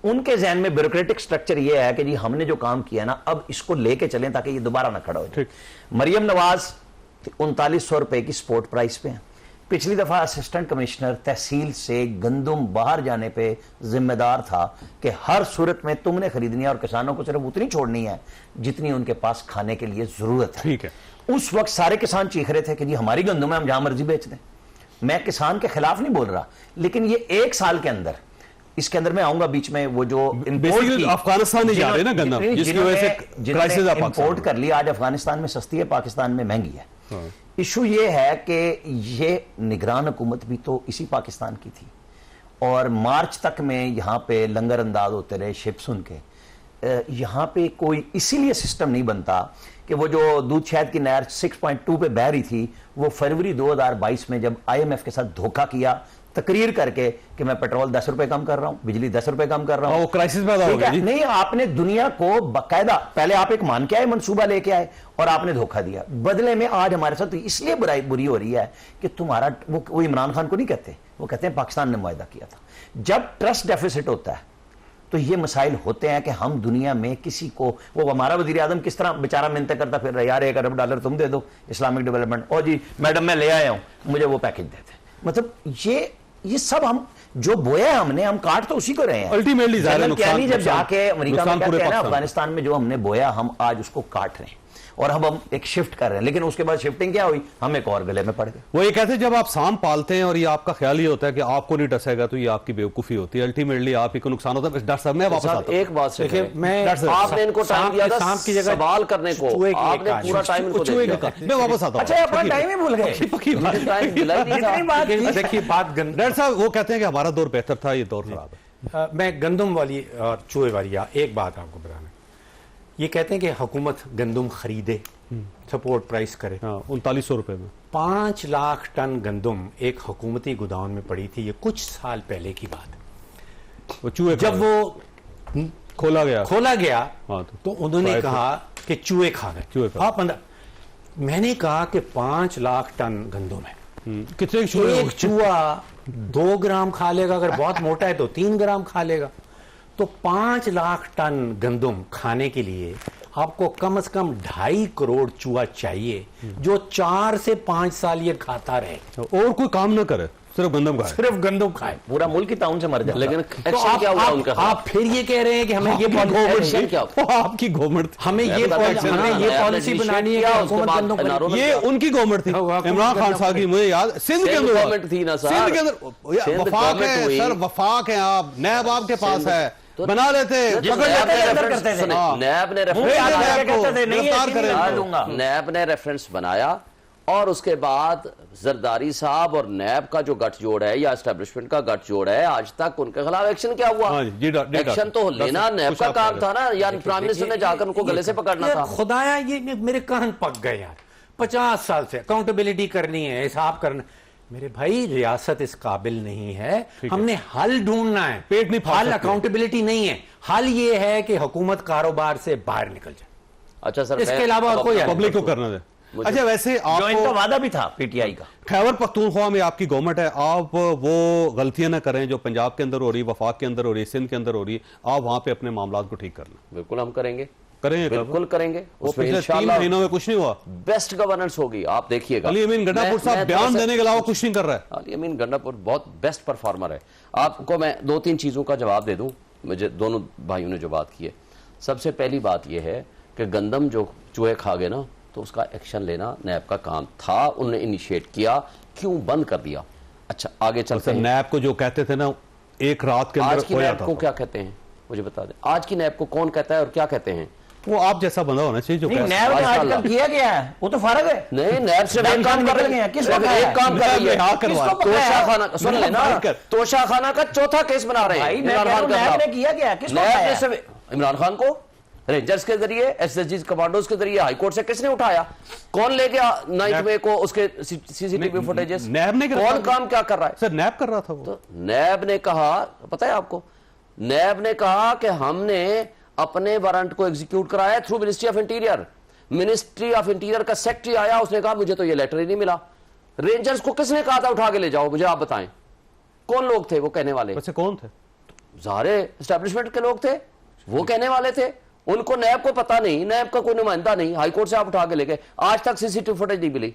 उनके जहन में ब्यूरोक्रेटिक स्ट्रक्चर ये है कि जी हमने जो काम किया ना, अब इसको लेके चलें ताकि ये दोबारा ना खड़ा हो जाए। मरियम नवाज 3900 रुपए की स्पोर्ट प्राइस पे है। पिछली दफा असिस्टेंट कमिश्नर तहसील से गंदम बाहर जाने पे जिम्मेदार था कि हर सूरत में तुमने खरीदनी है और किसानों को सिर्फ उतनी छोड़नी है जितनी उनके पास खाने के लिए जरूरत है। ठीक है। उस वक्त सारे किसान चीख रहे थे कि जी हमारी गंदम है, हम जहां मर्जी बेच दें। मैं किसान के खिलाफ नहीं बोल रहा, लेकिन ये 1 साल के अंदर, इसके अंदर मैं आऊंगा बीच में, वो जो अफगानिस्तान नहीं जा रहे ना गंदम, जिसकी वजह से क्राइसिस है, इंपोर्ट कर लिया, आज अफगानिस्तान में सस्ती है, पाकिस्तान में महंगी है। इशू ये है कि ये निगरान हुकूमत भी तो इसी पाकिस्तान की थी, और मार्च तक में यहां पे लंगर अंदाज होते रहे शिप्स उनके। यहां पे कोई इसीलिए सिस्टम नहीं बनता कि वो जो दूध शहद की नहर 6.2 पे बह रही थी, वो फरवरी 2022 में जब IMF के साथ धोखा किया, तकरीर करके कि मैं पेट्रोल 10 रुपए कम कर रहा हूं, बिजली 10 रुपए कम कर रहा हूं, वो क्राइसिस पैदा हो गया। नहीं, आपने दुनिया को बाकायदा पहले आप एक मान के आए, मंसूबा लेके आए, और आपने धोखा दिया। बदले में आज हमारे साथ इसलिए बुरी हो रही है कि तुम्हारा वो इमरान खान को नहीं कहते, वो कहते हैं पाकिस्तान ने मुआहदा किया था। जब ट्रस्ट डेफिसिट होता है तो ये मसाइल होते हैं कि हम दुनिया में किसी को, वो हमारा वजीर आजम किस तरह बेचारा मिन्नतें करता फिर रहा, यार 1 अरब डॉलर तुम दे दो इस्लामिक डेवलपमेंट, और जी मैडम मैं ले आया हूं, मुझे वो पैकेज देते। मतलब ये सब हम जो बोया है हमने, हम काट तो उसी को रहे हैं। अल्टीमेटली जब जाके अमेरिका में कहते हैं ना, अफगानिस्तान में जो हमने बोया हम आज उसको काट रहे हैं, और हम एक शिफ्ट कर रहे हैं। लेकिन उसके बाद शिफ्टिंग क्या हुई, हम एक और गले में पड़ गए। वो ये कहते हैं जब आप सांप पालते हैं और ये आपका ख्याल ये होता है कि आपको नहीं डसेगा, तो ये आपकी बेवकूफी होती है, अल्टीमेटली आप ही को नुकसान होता है। डॉक्टर साहब मैं वापस आता हूं। एक बात से मैं आपने इनको टाइम दिया था सांप की जगह सवाल करने को, आपने पूरा टाइम इनको दे दिया। मैं वापस आता हूं। अच्छा, अपना टाइम ही भूल गए। पक्की बात। देखिए बात डॉक्टर साहब वो कहते हैं कि हमारा दौर बेहतर था, ये दौर खराब है। मैं गंदम वाली और चूहे वाली एक बात आपको बताना, ये कहते हैं कि हुकूमत गंदम खरीदे, सपोर्ट प्राइस करे। 3900 रुपए में 5 लाख टन गंदम एक हुकूमती गोदाम में पड़ी थी। ये कुछ साल पहले की बात है। वो चूहे जब वो खोला गया हाँ, तो उन्होंने कहा कि चूहे खा गए। आप मैंने कहा कि 5 लाख टन गंदम है, कितने एक चूहा 2 ग्राम खा लेगा, अगर बहुत मोटा है तो 3 ग्राम खा लेगा। तो 5 लाख टन गंदम खाने के लिए आपको कम से कम 2.5 करोड़ चूहा चाहिए, जो 4 से 5 साल ये खाता रहे और कोई काम ना करे, सिर्फ गंदम खाए, सिर्फ गंदम खाए, पूरा मुल्क ही ताउन से मर जाए। लेकिन तो एक्शन क्या हुआ उनका? आप फिर ये कह रहे हैं कि हमें ये एक्शन क्या? आपकी गवर्नमेंट, हमें ये पॉलिसी बनानी है। ये उनकी गवर्नमेंट थी, इमरान खान साहब की। मुझे याद सिंध के अंदर गवर्नमेंट थी ना सर, सिंध के अंदर वफाक है सर, वफाक है, आप नैब आपके पास है, बना लेते, नैब ने रेफरेंस बनाया, और उसके बाद जरदारी साहब और नैब का जो गठजोड़ है या एस्टेब्लिशमेंट का गठजोड़ है, आज तक उनके खिलाफ एक्शन क्या हुआ? एक्शन तो लेना नैब का काम था ना, या प्राइम मिनिस्टर ने जाकर उनको गले से पकड़ना था। खुदाया ये मेरे कान पक गए यार, 50 साल से अकाउंटेबिलिटी करनी है, हिसाब करना। मेरे भाई रियासत इस काबिल नहीं है, हमने हल ढूंढना है, पेट नहीं हल अकाउंटेबिलिटी नहीं है, हल ये है कि हुकूमत कारोबार से बाहर निकल जाए। अच्छा सर, इसके अलावा और कोई पब्लिक को करना दे। अच्छा, वैसे जो इनका वादा भी था पीटीआई का, खैबर पख्तूनख्वा में आपकी गवर्नमेंट है, आप वो गलतियां ना करें जो पंजाब के अंदर हो रही, वफाक के अंदर हो रही, सिंध के अंदर हो रही, आप वहां पे अपने मामलात को ठीक करना। बिल्कुल हम करेंगे, बिल्कुल करेंगे। उसमें इंशाल्लाह 3 महीनों में कुछ नहीं हुआ, बेस्ट गवर्नेंस होगी, आप देखिएगा। अली अमीन गंडापुर साहब बयान देने के अलावा कुछ नहीं कर रहा है। अली अमीन गंडापुर बहुत बेस्ट परफॉर्मर है। आपको मैं 2-3 चीजों का जवाब दे दूं, मुझे दोनों भाइयों ने जो बात की है। सबसे पहली बात यह है कि गंदम जो चूहे खा गए ना, तो उसका एक्शन लेना नैब का काम था, उन्होंने इनिशिएट किया, क्यों बंद कर दिया? अच्छा, आगे चलते हैं। नैब को जो कहते थे ना एक रात के अंदर, आज की नैब को क्या कहते हैं मुझे बता दें? आज की नैब को कौन कहता है और क्या कहते हैं? वो आप जैसा बंदा होना चाहिए जो नहीं, पैसा- नैब ने माशाल्लाह। आजकल किया गया है, वो तो फारग है। नहीं, नैब से एक काम कर रही है, किसको एक खाया? काम कर रही है, हाँ, करवा। किसको पकाया? तोशाखाना, सुन लेना, कर। तोशाखाना का चौथा केस बना रहे हैं भाई मैं इमरान कह रहा खान हूं, के नैब खिलाफ। ने किया गया, किसको नैब खाया? ने सिर्फ इमरान खान को रेंजर्स के जरिए, एसएसजी कमांडोज के जरिए हाईकोर्ट से किसने उठाया? कौन ले गया 9 मई को उसके सीसीटीवी फुटेजेस? नैब ने कौन काम क्या कर रहा है? सर नैब कर रहा था वो। तो नैब ने कहा, पता है आपको, नैब ने कहा कि हमने अपने वारंट को एग्जीक्यूट कराया through ministry of interior. Ministry of interior का सेक्रेटरी आया, उसने कहा मुझे तो ये लेटर ही नहीं मिला। रेंजर्स को किसने कहा था उठा के ले जाओ? मुझे आप बताएं कौन लोग थे वो कहने वाले? वैसे कौन थे? सारे एस्टेब्लिशमेंट के लोग थे, वो कहने वाले थे। उनको नैब को पता नहीं, नैब का कोई नुमाइंदा नहीं, हाईकोर्ट से आप उठा के ले गए, आज तक सीसीटीवी फुटेज नहीं मिली।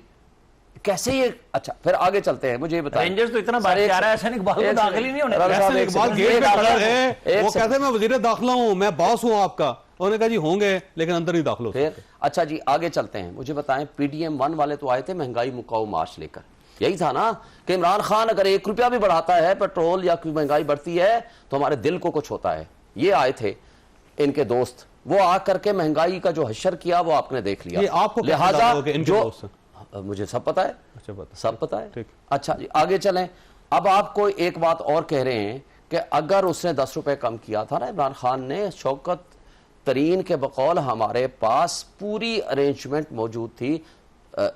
कैसे ये? अच्छा फिर आगे चलते हैं, मुझे ये बताएं। रेंजर्स तो इतना बाहर जा रहा है, ऐसा नहीं इकबाल को दाखिल ही नहीं होने रब देते। साहब, ऐसे एक इकबाल सेकंड, गेट पे एक खड़ा सेकंड, है, एक वो सेकंड। कहते हैं मैं वजीर दाखिला हूं, मैं बॉस हूं आपका। उन्होंने कहा जी होंगे लेकिन अंदर नहीं दाखिल हो सकते। फिर अच्छा जी आगे चलते हैं, मुझे बताएं पीडीएम 1 वाले तो आए थे महंगाई मुकाऊ मार्च लेकर, यही था ना कि इमरान खान अगर 1 रुपया भी बढ़ाता है पेट्रोल या कोई महंगाई बढ़ती है तो हमारे दिल को कुछ होता है। ये आए थे इनके दोस्त, वो आकर के महंगाई का जो हशर किया वो आपने देख लिया। ये आपको कैसे लिहाजा पता होगा कि इनके दोस्त हैं? मुझे सब पता है, अच्छा पता। सब पता है। ठीक। अच्छा जी आगे चलें। अब आपको एक बात और कह रहे हैं कि अगर उसने 10 रुपए कम किया था ना इमरान खान ने, शौकत तरीन के बकौल हमारे पास पूरी अरेंजमेंट मौजूद थी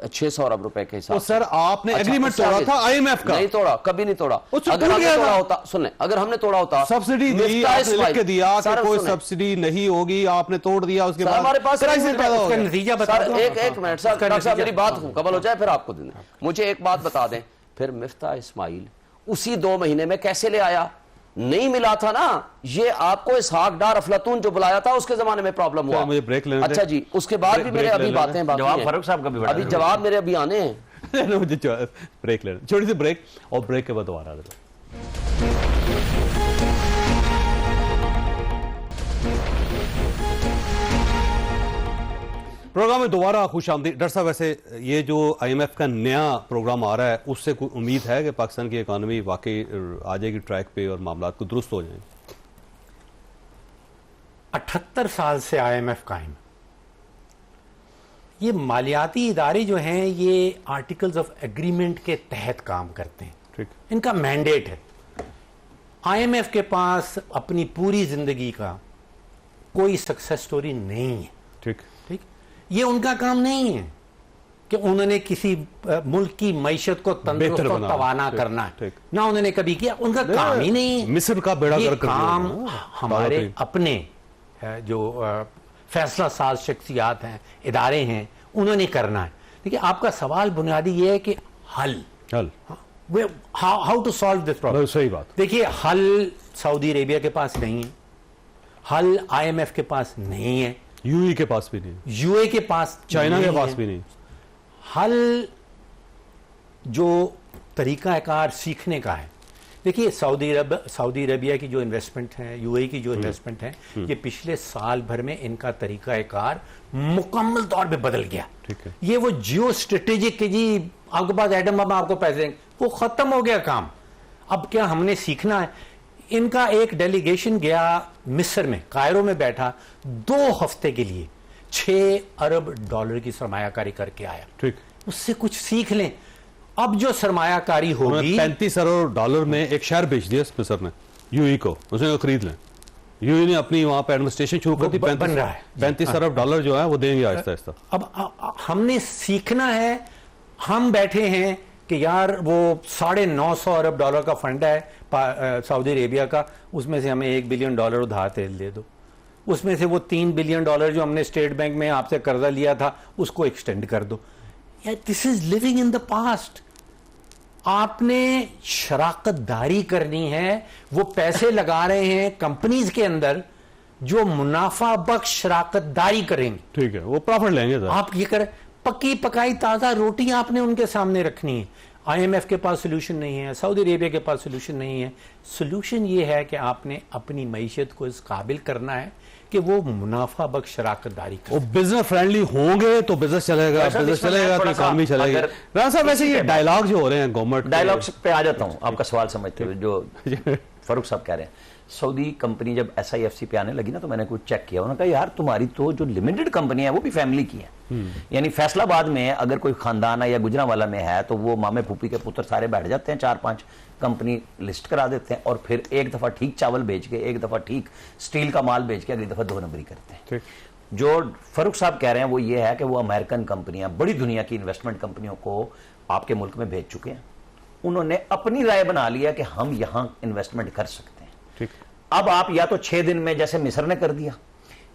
600 अरब रुपए के हिसाब तो सर आपने एग्रीमेंट उससे तोड़ा आगे- था IMF का? नहीं तोड़ा, कभी नहीं तोड़ा। उससे अगर टूट हमने गया तोड़ा था। होता, सुन अगर हमने तोड़ा होता, सब्सिडी दी, मिफ्ता आपने लिख के इस्माइल- दिया कि सर, कोई सुने। सब्सिडी नहीं होगी, आपने तोड़ दिया, उसके सर, बाद हमारे पास क्राइसिस पैदा हो उसका गया। नतीजा बता सर दो। एक मिनट सर, उसका डॉक्टर साहब नतीजा- मेरी बात मुकम्मल हो जाए फिर आपको देना। मुझे एक बात बता दें, फिर मिफ्ता इस्माइल उसी 2 महीने में कैसे ले आया? नहीं मिला था ना, ये आपको इसहाक डार अफलातून जो बुलाया था उसके जमाने में प्रॉब्लम हुआ। सर, मुझे ब्रेक लेने दें। अच्छा जी, उसके बाद भी ब्रेक मेरे ले अभी लेने बातें दें। बाकी जवाब हैं। फारूक साहब का भी बड़ा अभी जवाब मेरे अभी आने हैं। मुझे ब्रेक लेना, छोटी सी ब्रेक, और ब्रेक के बाद दोबारा आ जाओ। प्रोग्राम में दोबारा खुश आमदीद। डॉक्टर साहब वैसे ये जो IMF का नया प्रोग्राम आ रहा है उससे कोई उम्मीद है कि पाकिस्तान की इकानमी वाकई आ जाएगी ट्रैक पे और मामलात को दुरुस्त हो जाएंगे? 78 साल से IMF कायम। ये मालियाती इदारे जो हैं ये आर्टिकल्स ऑफ एग्रीमेंट के तहत काम करते हैं, ठीक। इनका मैंडेट है। IMF के पास अपनी पूरी जिंदगी का कोई सक्सेस स्टोरी नहीं है, ठीक। ठीक। ये उनका काम नहीं है कि उन्होंने किसी मुल्क की मैशत को तंदुरुस्त बेहतर और बनाना, तवाना ठीक, करना है, ठीक। ना उन्होंने कभी किया, उनका काम ही नहीं है। मिस्र का बेड़ा ये गर्क कर दिया काम उन्होंने, हमारे तादाद अपने जो फैसला साज शख्सियात हैं, इदारे हैं, उन्होंने करना है। देखिए आपका सवाल बुनियादी ये है कि हल how to solve this problem. सही बात। देखिए हल सऊदी अरेबिया के पास नहीं है, हल IMF के पास नहीं है, UAE के पास भी नहीं, UAE के पास चाइना के नहीं पास है। भी नहीं। हल जो तरीकाकार सीखने का है, देखिए सऊदी अरबिया की जो इन्वेस्टमेंट है, UAE की जो इन्वेस्टमेंट है, ये पिछले साल भर में इनका तरीकाकार मुकम्मल तौर पे बदल गया। ठीक है। ये वो जियो स्ट्रेटेजिक के जी आपके पास एटम बम, आपको पैसे देंगे, वो खत्म हो गया काम। अब क्या हमने सीखना है? इनका एक डेलीगेशन गया मिस्र में, कायरो में बैठा, 2 हफ्ते के लिए $6 अरब की सरमायाकारी करके आया। ठीक। उससे कुछ सीख लें। अब जो सरमायाकारी होगी, $35 अरब में एक शहर बेच दिया मिस्र ने UAE को, उसे खरीद लें। UAE ने अपनी वहां पर एडमिनिस्ट्रेशन शुरू कर दी। बन रहा है। 35 अरब डॉलर जो है वो देंगे आहिस्ता आहिस्ता। अब हमने सीखना है। हम बैठे हैं कि यार वो $950 अरब का फंड है सऊदी अरेबिया का, उसमें से हमें $1 बिलियन उधार तेल दे दो, उसमें से वो $3 बिलियन जो हमने स्टेट बैंक में आपसे कर्जा लिया था उसको एक्सटेंड कर दो। यार this is living in the past. आपने शराकतदारी करनी है। वो पैसे लगा रहे हैं कंपनीज के अंदर जो मुनाफा बख्श शराकतदारी करेंगे, ठीक है, वो प्रॉफिट लेंगे सर। आप ये करें। पकी पकाई ताजा रोटी आपने उनके सामने रखनी है। IMF के पास सोल्यूशन नहीं है, सऊदी अरेबिया के पास सोल्यूशन नहीं है। सोल्यूशन ये है कि आपने अपनी मईशत को इस काबिल करना है कि वो मुनाफा बख्श शराकतदारी वो बिजनेस फ्रेंडली होंगे तो बिजनेस चलेगा, बिजनेस चलेगा तो इकॉनमी चलेगी। राणा साहब वैसे ये डायलॉग जो हो रहे हैं गवर्नमेंट डायलॉग्स पे आ जाता हूँ, आपका सवाल समझते हुए जो फारूक साहब कह रहे हैं। सऊदी कंपनी जब SIFC पे आने लगी ना, तो मैंने कुछ चेक किया, उन्होंने कहा यार तुम्हारी तो जो लिमिटेड कंपनी है वो भी फैमिली की है। यानी फैसलाबाद में अगर कोई खानदान है या गुजरांवाला में है तो वो मामे फूफी के पुत्र सारे बैठ जाते हैं, 4-5 कंपनी लिस्ट करा देते हैं और फिर एक दफा ठीक चावल बेच के, एक दफा ठीक स्टील का माल बेच के अगली दफा 2 नंबरी करते हैं। जो फरूक साहब कह रहे हैं वो ये है कि वो अमेरिकन कंपनियां, बड़ी दुनिया की इन्वेस्टमेंट कंपनियों को आपके मुल्क में भेज चुके हैं। उन्होंने अपनी राय बना लिया कि हम यहां इन्वेस्टमेंट कर सकते हैं। ठीक। अब आप या तो 6 दिन में जैसे मिस्र ने कर दिया,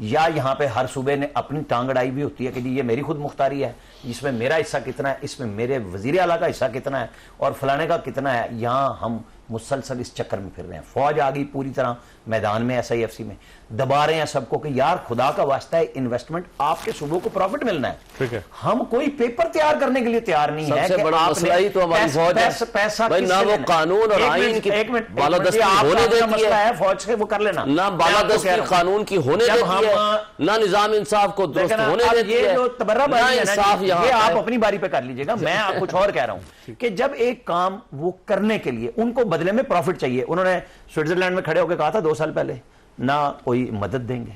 या यहां पे हर सूबे ने अपनी टांग अड़ाई भी होती है कि जी ये मेरी खुद मुख्तारी है, इसमें मेरा हिस्सा कितना है, इसमें मेरे वजीर आला का हिस्सा कितना है और फलाने का कितना है। यहां हम मुसलसल इस चक्कर में फिर रहे हैं। फौज आ गई पूरी तरह मैदान में, SIFC में दबा रहे हैं सबको कि यार खुदा का वास्ता है, इन्वेस्टमेंट आपके सूबों को प्रॉफिट मिलना है। ठीक है। हम कोई पेपर तैयार करने के लिए तैयार नहीं है। सबसे बड़ा मसला ही तो हमारी फौज है पैसा भाई, ना वो कानून और आइन की बालादस्ती होने देती है, फौज से वो कर लेना, ना बालादस्ती कानून की होने देती है, ना निजाम इंसाफ को दुरुस्त होने देती है, ना इंसाफ। ये आप अपनी बारी पे कर लीजिएगा, मैं आप कुछ और कह रहा हूं कि जब एक काम वो करने के लिए उनको बदले में प्रॉफिट चाहिए। उन्होंने स्विट्जरलैंड में खड़े होकर कहा था 2 साल पहले ना कोई मदद देंगे,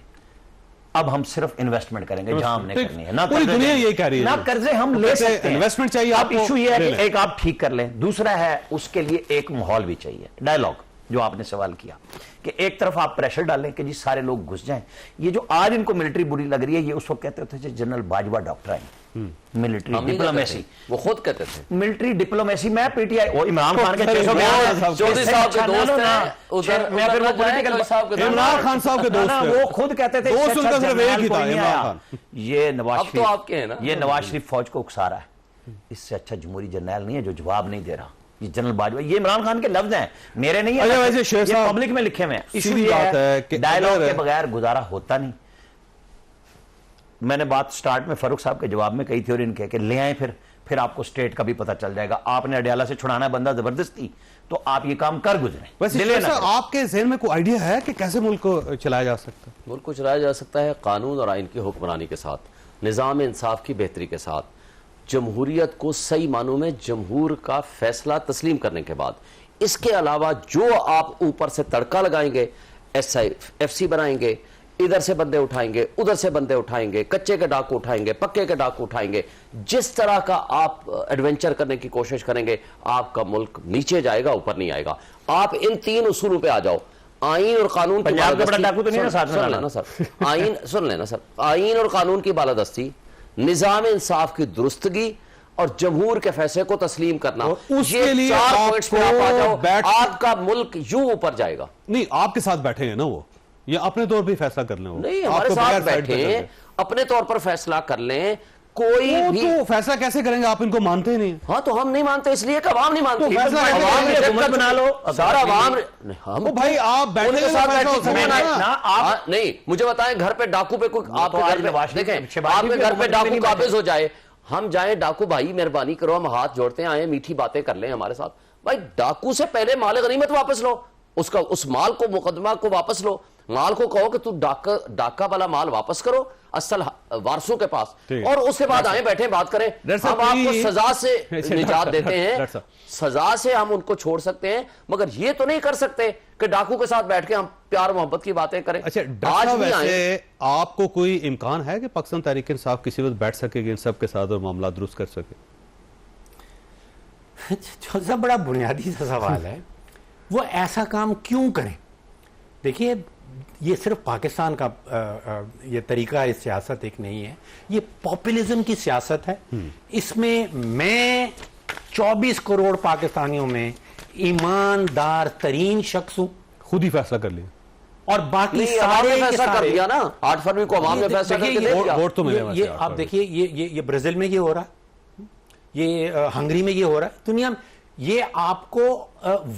अब हम सिर्फ इन्वेस्टमेंट करेंगे जहां हमने करनी है। ना पूरी दुनिया यही कह रही है, ना कर्जे हम ले सकते हैं, इन्वेस्टमेंट चाहिए। आप इशू ये है कि एक आप ठीक कर लें, दूसरा है उसके लिए एक माहौल भी चाहिए, डायलॉग, जो आपने सवाल किया कि एक तरफ आप प्रेशर डालें कि जी सारे लोग घुस जाएं। ये जो आज इनको मिलिट्री बुरी लग रही है, ये उस वक्त कहते थे जनरल बाजवा डॉक्टर आए, मिलिट्री डिप्लोमेसी, वो खुद कहते थे मिलिट्री डिप्लोमेसी। मैं PTI वो इमरान खान के 600 चौधरी साहब के दोस्त हैं, उधर मैं फिर वो पॉलिटिकल इमरान खान साहब के दोस्त हैं। वो खुद कहते थे दोस्त उनका सिर्फ एक ही था, नहीं इमरान आया। खान। ये नवाज अब तो आपके हैं ना, ये नवाज शरीफ फौज को उकसा रहा है। इससे अच्छा जमहूरी जर्नैल नहीं है जो जवाब नहीं दे रहा। ये जनरल बाजवा, ये इमरान खान के लफ्ज हैं, मेरे नहीं है, वैसे शेर ये साहब, पब्लिक में लिखे हुए हैं। इशू सीधी ये बात है कि डायलॉग अगर- के बगैर गुजारा होता नहीं। मैंने बात स्टार्ट में फारूक साहब के जवाब में कही थी और इनके कि ले आए, फिर आपको स्टेट का भी पता चल जाएगा। आपने अडियाला से छुड़ाना है बंदा जबरदस्ती, तो आप ये काम कर गुजरे। वैसे डिले शेर ना साहब, करें। आपके ज़हन में कोई आइडिया है कि कैसे मुल्क को चलाया जा सकता है? मुल्क को चलाया जा सकता है कानून और आइन की हुक्मरानी के साथ, निजाम इंसाफ की बेहतरी के साथ, जमहूरियत को सही मानों में जमहूर का फैसला तस्लीम करने के बाद। इसके अलावा जो आप ऊपर से तड़का लगाएंगे, SIFC बनाएंगे, इधर से बंदे उठाएंगे, उधर से बंदे उठाएंगे, कच्चे के डाकू उठाएंगे, पक्के के डाकू उठाएंगे, जिस तरह का आप एडवेंचर करने की कोशिश करेंगे, आपका मुल्क नीचे जाएगा, ऊपर नहीं आएगा। आप इन 3 उसूलों पे आ जाओ, आइन और कानून की पंजाब का बड़ा बालादस्ती- डाकू तो नहीं ना साथ में सुन लाना। लेना सर, आइन सुन लेना सर, आइन और कानून की बालादस्ती, निजाम इंसाफ की दुरुस्तगी और जमहूर के फैसले को तस्लीम करना, उसके ये लिए 4 पॉइंट्स पे आप आ जाओ, आपका मुल्क यूं ऊपर जाएगा। नहीं, आपके साथ बैठे हैं ना वो, ये अपने तौर पे फैसला कर लें वो। नहीं, हमारे आपको साथ बगैर साइड पे कर बैठे लें। अपने तौर पर फैसला कर लें, कोई वो भी। तो फैसला कैसे करेंगे? आप इनको मानते ही नहीं। हाँ, तो हम नहीं मानते इसलिए कि अवाम नहीं मानती। तो फैसला कैसे अवाम करेंगे? ने हुकूमत बना लो, सारा अवाम हम ओ भाई, आप बैठे उनके हैं, साथ फैसला बैठी उसमें थी ना। ना। ना, आप- हाँ, नहीं, मुझे बताएं घर पे डाकू पे कोई आपके तो घर आज पे नवाज शरीफ- देखें, शहबाज आपके शरीफ घर पे हुकूमत में डाकू नहीं काबिज बैठे। हो जाए, हम जाएं डाकू भाई मेहरबानी करो, हम हाथ जोड़ते हैं, आए मीठी बातें कर लें हमारे साथ। भाई डाकू से पहले माल गनीमत वापस लो, उसका उस माल को, मुकदमा को वापस लो, माल को कहो कि तू डाका वाला माल वापस करो असल वारसों के पास, ठीक। और उसके बाद आए बैठे बात करें। डॉक्टर साहब, हम आपको प्लीज। सजा से अच्छा, निजात डॉक्टर देते हैं, साहब। सजा से हम उनको छोड़ सकते हैं, मगर ये तो नहीं कर सकते कि डाकू के साथ बैठ के हम प्यार मोहब्बत की बातें करें। अच्छा आज डॉक्टर, भी आए, वैसे आपको कोई इम्कान है कि पाकिस्तान तहरीक इंसाफ किसी वक्त बैठ सकेगी इन सब के साथ और मामला दुरुस्त कर सके? जो सा बड़ा बुनियादी सा सवाल है, वो ऐसा काम क्यों करें? देखिए, ये सिर्फ पाकिस्तान का ये तरीका है, सियासत एक नहीं है, ये पॉपुलिज्म की सियासत है। इसमें मैं 24 करोड़ पाकिस्तानियों में ईमानदार तरीन शख्स हूं, खुद ही फैसला कर लिया। और बाकी नहीं, अवाम सारे ने के फैसला कर सारे- दिया ना, 8 फरवरी को अवाम ने फैसला देखिए, करके दे दिया। वोट तो मिले ये वैसे आप देखिए, ये ब्राजील में ये हो रहा है, ये हंगरी में ये हो रहा है, दुनिया में ये आपको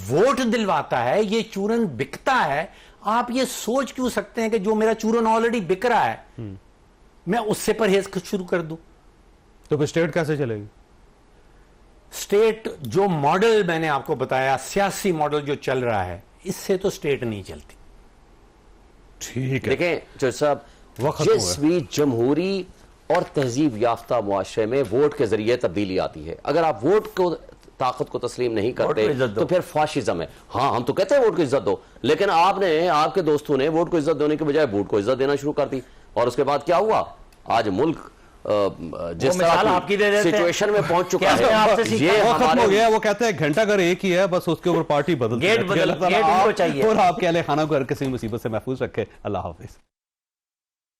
वोट दिलवाता है, ये चूरन बिकता है। आप ये सोच क्यों सकते हैं कि जो मेरा चूरन ऑलरेडी बिक रहा है मैं उससे परहेज शुरू कर दूं? तो फिर स्टेट कैसे चलेगी? स्टेट जो मॉडल मैंने आपको बताया, सियासी मॉडल जो चल रहा है, इससे तो स्टेट नहीं चलती। ठीक है, देखें जो साहब, वक्त जिस भी जमहूरी और तहजीब याफ्ता मुआशरे में वोट के जरिए तब्दीली आती है, अगर आप वोट को ताकत को तस्लीम नहीं वोट को करते इज्जत दो। तो फिर फाशिज्म है। हाँ, हम तो कहते हैं वोट को इज्जत दो, लेकिन आपने, आपके दोस्तों ने वोट को इज्जत देने के बजाय वोट को इज्जत देना शुरू कर दी, और उसके बाद क्या हुआ? आज मुल्क जिस तरह की सिचुएशन में पहुंच चुका है, ये वो खत्म हो हमारे गया। वो कहते हैं घंटा घर एक ही है, बस उसके ऊपर पार्टी बदलती गेट रहती है। बदल- अल्लाह ताला गेट उनको आप चाहिए। और आपके अहले खाना को हर किसी मुसीबत से महफूज रखे। अल्लाह हाफिज।